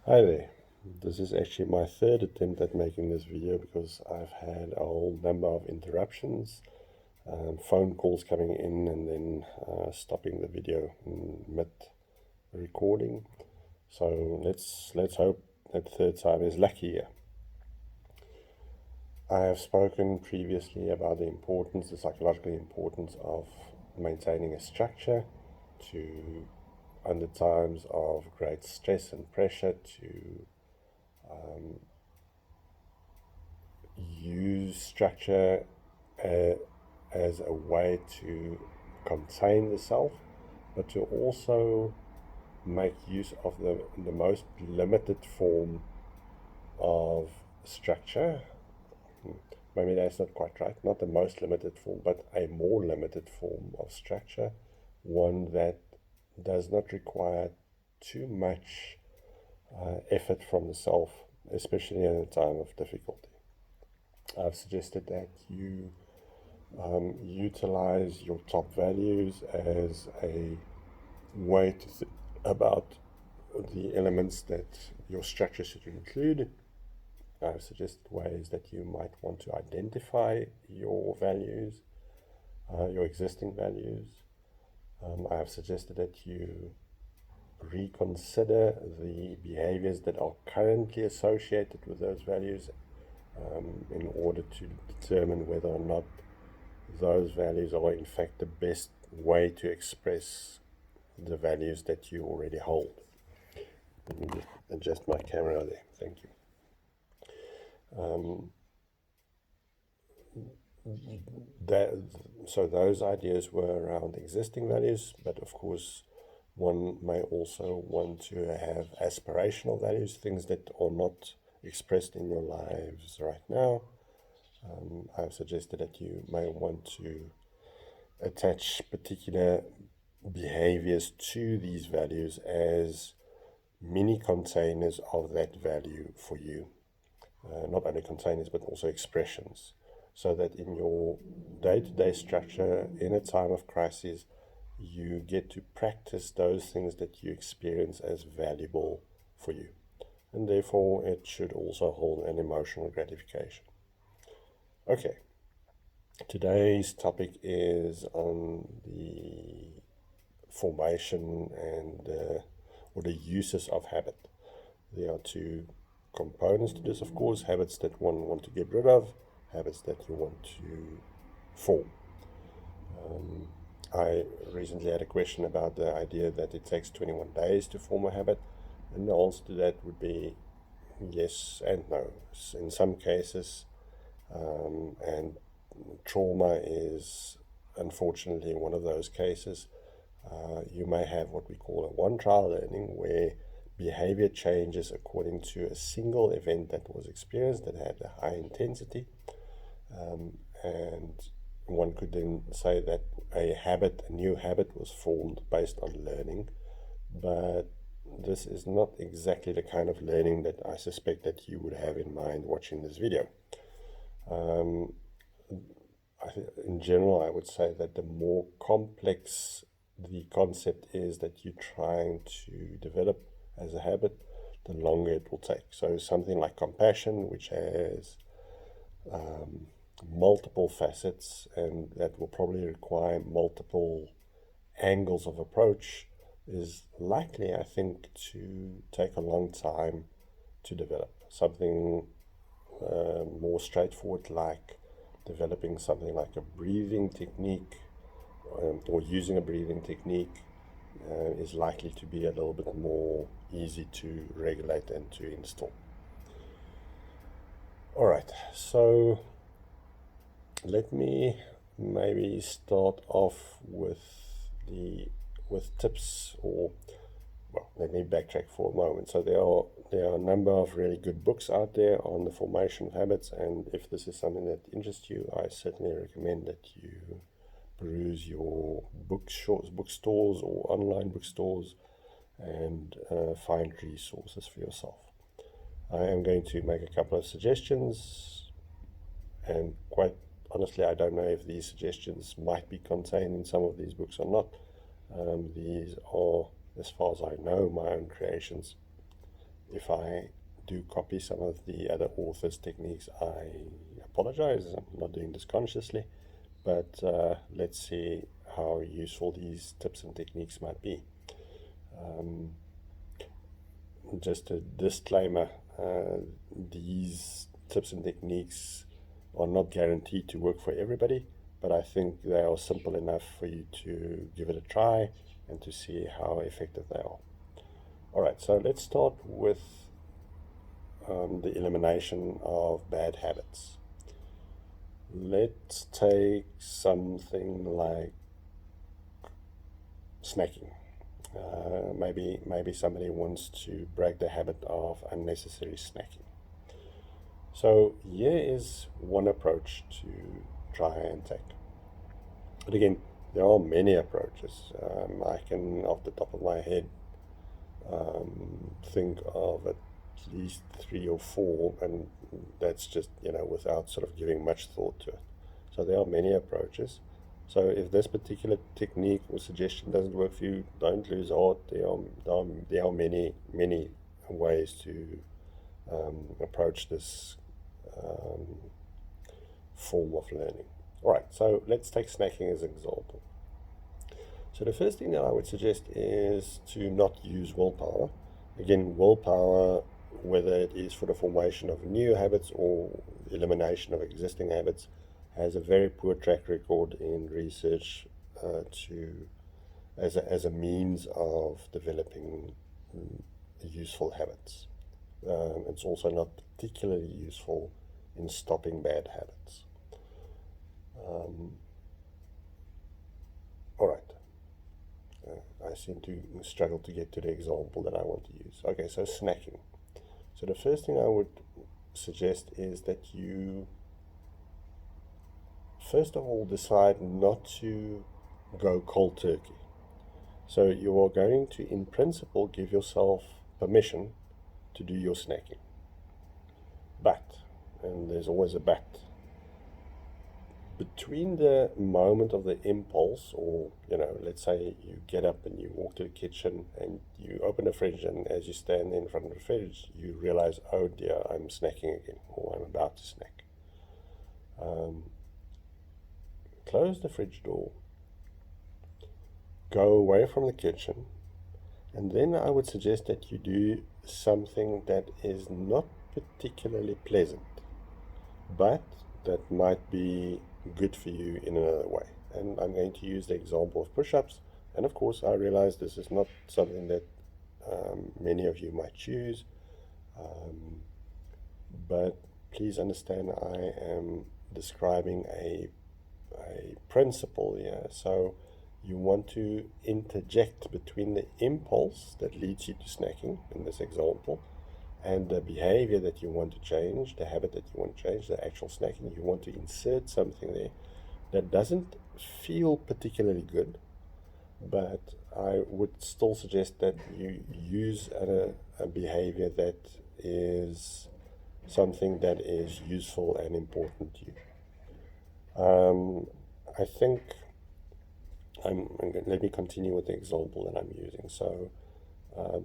Hi there. This is actually my third attempt at making this video because I've had a whole number of interruptions, phone calls coming in and then stopping the video in mid recording. So let's hope that the third time is lucky here. I have spoken previously about the psychological importance of maintaining a structure to under times of great stress and pressure to use structure as a way to contain the self, but to also make use of the most limited form of structure. Maybe that's not quite right, not the most limited form, but a more limited form of structure, one that does not require too much effort from the self, especially in a time of difficulty. I've suggested that you utilize your top values as a way to think about the elements that your structure should include. I've suggested ways that you might want to identify your values, your existing values. I've suggested that you reconsider the behaviors that are currently associated with those values in order to determine whether or not those values are in fact the best way to express the values that you already hold. Let me just adjust my camera there. Thank you. So those ideas were around existing values, but of course one may also want to have aspirational values, things that are not expressed in your lives right now. I've suggested that you may want to attach particular behaviors to these values as mini containers of that value for you. Not only containers, but also expressions, so that in your day-to-day structure, in a time of crisis, you get to practice those things that you experience as valuable for you. And therefore, it should also hold an emotional gratification. Okay, today's topic is on the formation and or the uses of habit. There are two components to this, of course: habits that one want to get rid of, habits that you want to form. I recently had a question about the idea that it takes 21 days to form a habit, and the answer to that would be yes and no. In some cases, and trauma is unfortunately one of those cases, you may have what we call a one-trial learning, where behavior changes according to a single event that was experienced that had a high intensity. And one could then say that a new habit was formed based on learning, but this is not exactly the kind of learning that I suspect that you would have in mind watching this video. In general, I would say that the more complex the concept is that you're trying to develop as a habit, the longer it will take. So something like compassion, which has multiple facets and that will probably require multiple angles of approach, is likely, I think, to take a long time to develop. Something more straightforward, like developing something like a breathing technique or using a breathing technique, is likely to be a little bit more easy to regulate and to install. All right, so let me maybe start off with tips, or well, let me backtrack for a moment. So there are a number of really good books out there on the formation of habits, and if this is something that interests you, I certainly recommend that you peruse your bookstores or online bookstores and find resources for yourself. I am going to make a couple of suggestions, and quite honestly, I don't know if these suggestions might be contained in some of these books or not. These are, as far as I know, my own creations. If I do copy some of the other authors' techniques, I apologize. I'm not doing this consciously, but let's see how useful these tips and techniques might be. Just a disclaimer, these tips and techniques are not guaranteed to work for everybody, but I think they are simple enough for you to give it a try and to see how effective they are. All right, so let's start with the elimination of bad habits. Let's take something like snacking. Maybe somebody wants to break the habit of unnecessary snacking. So here is one approach to try and take. But again, there are many approaches. I can, off the top of my head, think of at least 3 or 4, and that's just, without sort of giving much thought to it. So there are many approaches. So if this particular technique or suggestion doesn't work for you, don't lose heart. There are many ways to approach this form of learning. All right, so let's take snacking as an example. So the first thing that I would suggest is to not use willpower. Again, willpower, whether it is for the formation of new habits or elimination of existing habits, has a very poor track record in research as a means of developing useful habits. It's also not particularly useful in stopping bad habits. All right. I seem to struggle to get to the example that I want to use. Okay, so snacking. So the first thing I would suggest is that you first of all decide not to go cold turkey. So you are going to, in principle, give yourself permission to do your snacking. But, and there's always a but, between the moment of the impulse, or, let's say you get up and you walk to the kitchen and you open the fridge, and as you stand in front of the fridge, you realize, oh dear, I'm snacking again, or I'm about to snack. Close the fridge door, go away from the kitchen, and then I would suggest that you do something that is not particularly pleasant, but that might be good for you in another way. And I'm going to use the example of push-ups. And of course, I realize this is not something that many of you might choose. But please understand, I am describing a principle here. So you want to interject between the impulse that leads you to snacking, in this example, and the behavior that you want to change, the habit that you want to change, the actual snacking. You want to insert something there that doesn't feel particularly good, but I would still suggest that you use a behavior that is something that is useful and important to you. I think let me continue with the example that I'm using. So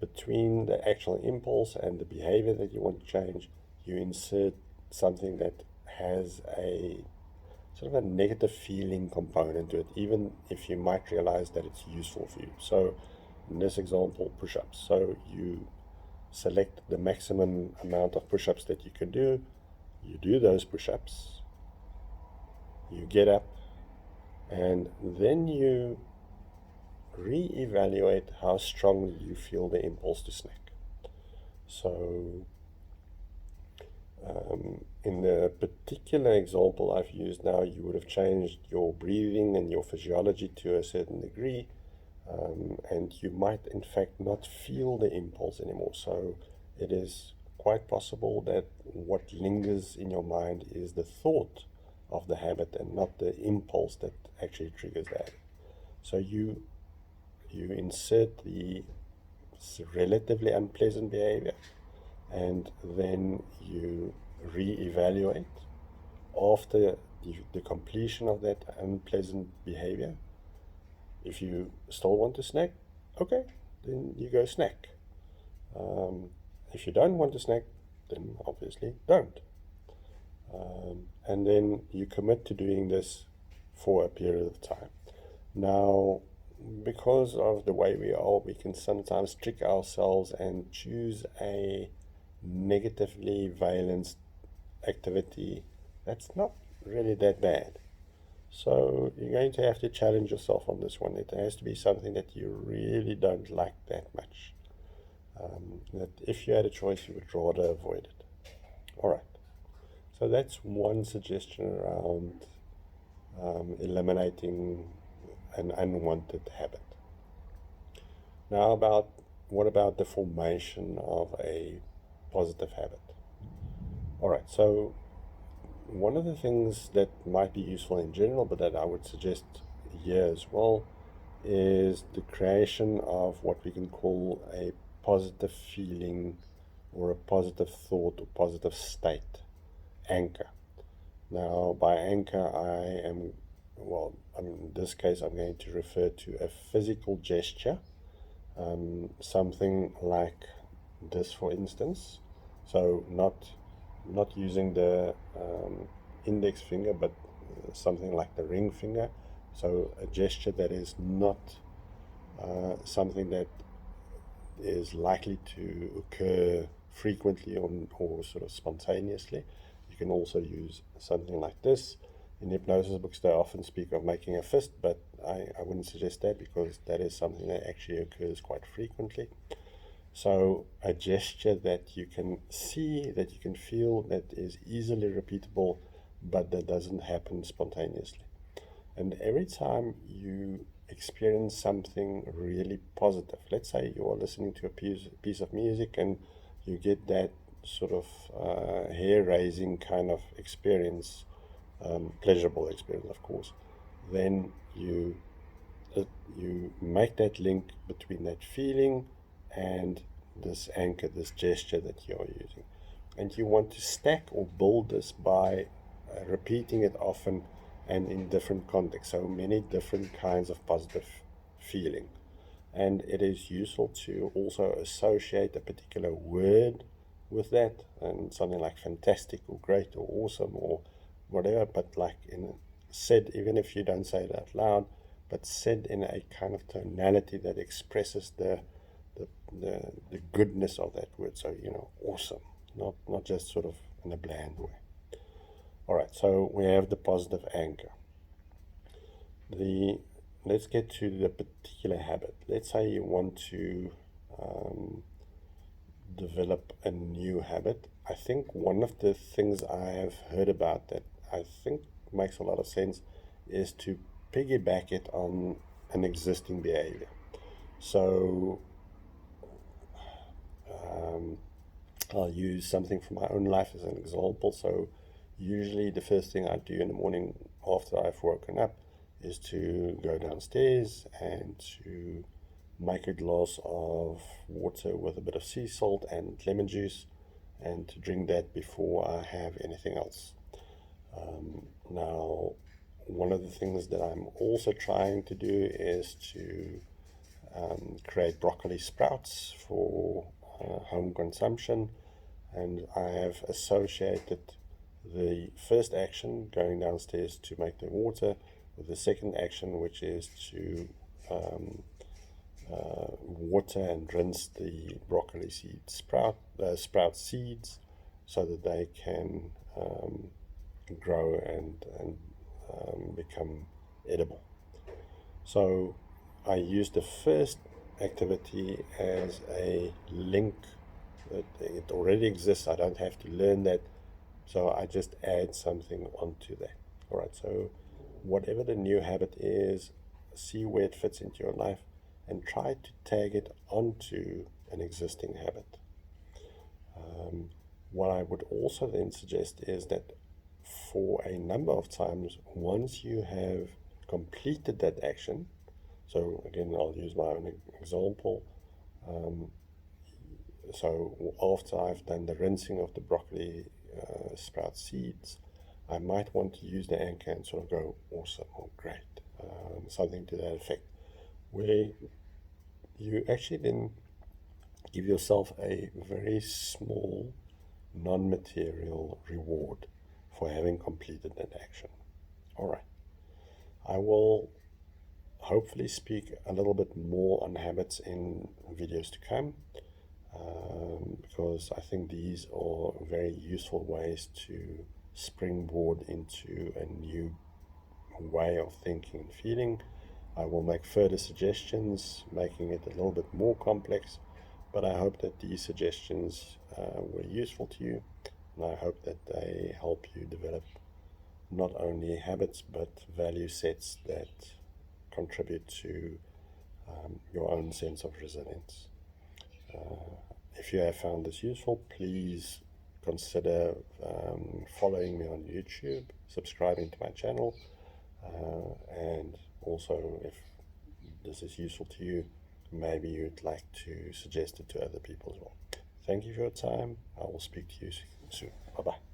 between the actual impulse and the behavior that you want to change, you insert something that has a sort of a negative feeling component to it, even if you might realize that it's useful for you. So in this example, push-ups. So you select the maximum amount of push-ups that you can do. You do those push-ups. You get up, and then you re-evaluate how strongly you feel the impulse to snack. So in the particular example I've used now, you would have changed your breathing and your physiology to a certain degree, and you might in fact not feel the impulse anymore. So it is quite possible that what lingers in your mind is the thought of the habit and not the impulse that actually triggers that. So you insert the relatively unpleasant behavior, and then you re-evaluate after the completion of that unpleasant behavior. If you still want to snack, okay, then you go snack. if you don't want to snack, then obviously don't. And then you commit to doing this for a period of time. Now, because of the way we are, we can sometimes trick ourselves and choose a negatively valenced activity that's not really that bad. So you're going to have to challenge yourself on this one. It has to be something that you really don't like that much. That if you had a choice, you would rather avoid it. All right. So that's one suggestion around eliminating an unwanted habit. Now, what about the formation of a positive habit? All right. So one of the things that might be useful in general, but that I would suggest here as well, is the creation of what we can call a positive feeling or a positive thought or positive state anchor. Now, by anchor, in this case, I'm going to refer to a physical gesture, something like this, for instance. So not using the index finger, but something like the ring finger. So a gesture that is not something that is likely to occur frequently or sort of spontaneously. You can also use something like this. In hypnosis books, they often speak of making a fist, but I wouldn't suggest that, because that is something that actually occurs quite frequently. So a gesture that you can see, that you can feel, that is easily repeatable, but that doesn't happen spontaneously. And every time you experience something really positive, let's say you are listening to a piece of music and you get that sort of hair-raising kind of experience, pleasurable experience, of course, then you make that link between that feeling and this anchor, this gesture that you are using. And you want to stack or build this by repeating it often and in different contexts, so many different kinds of positive feeling. And it is useful to also associate a particular word with that, and something like fantastic or great or awesome or whatever, but like said, even if you don't say it out loud, but said in a kind of tonality that expresses the goodness of that word. So, awesome, not just sort of in a bland way. All right, so we have the positive anchor. Let's get to the particular habit. Let's say you want to develop a new habit. I think one of the things I have heard about that I think makes a lot of sense is to piggyback it on an existing behavior. So I'll use something from my own life as an example. So usually the first thing I do in the morning after I've woken up is to go downstairs and to make a glass of water with a bit of sea salt and lemon juice, and to drink that before I have anything else. Now, one of the things that I'm also trying to do is to create broccoli sprouts for home consumption, and I have associated the first action, going downstairs to make the water, with the second action, which is to water and rinse the broccoli sprout seeds, so that they can grow and become edible. So I use the first activity as a link. It already exists. I don't have to learn that. So I just add something onto that. All right. So whatever the new habit is, see where it fits into your life and try to tag it onto an existing habit. What I would also then suggest is that for a number of times, once you have completed that action, so again, I'll use my own example. So after I've done the rinsing of the broccoli sprout seeds, I might want to use the anchor and sort of go awesome or great, something to that effect, where you actually then Give yourself a very small, non-material reward for having completed that action. All right. I will hopefully speak a little bit more on habits in videos to come, because I think these are very useful ways to springboard into a new way of thinking and feeling. I will make further suggestions, making it a little bit more complex, but I hope that these suggestions were useful to you, and I hope that they help you develop not only habits but value sets that contribute to your own sense of resilience. If you have found this useful, please consider following me on YouTube, subscribing to my channel, and also if this is useful to you, maybe you'd like to suggest it to other people as well. Thank you for your time. I will speak to you soon. Bye bye.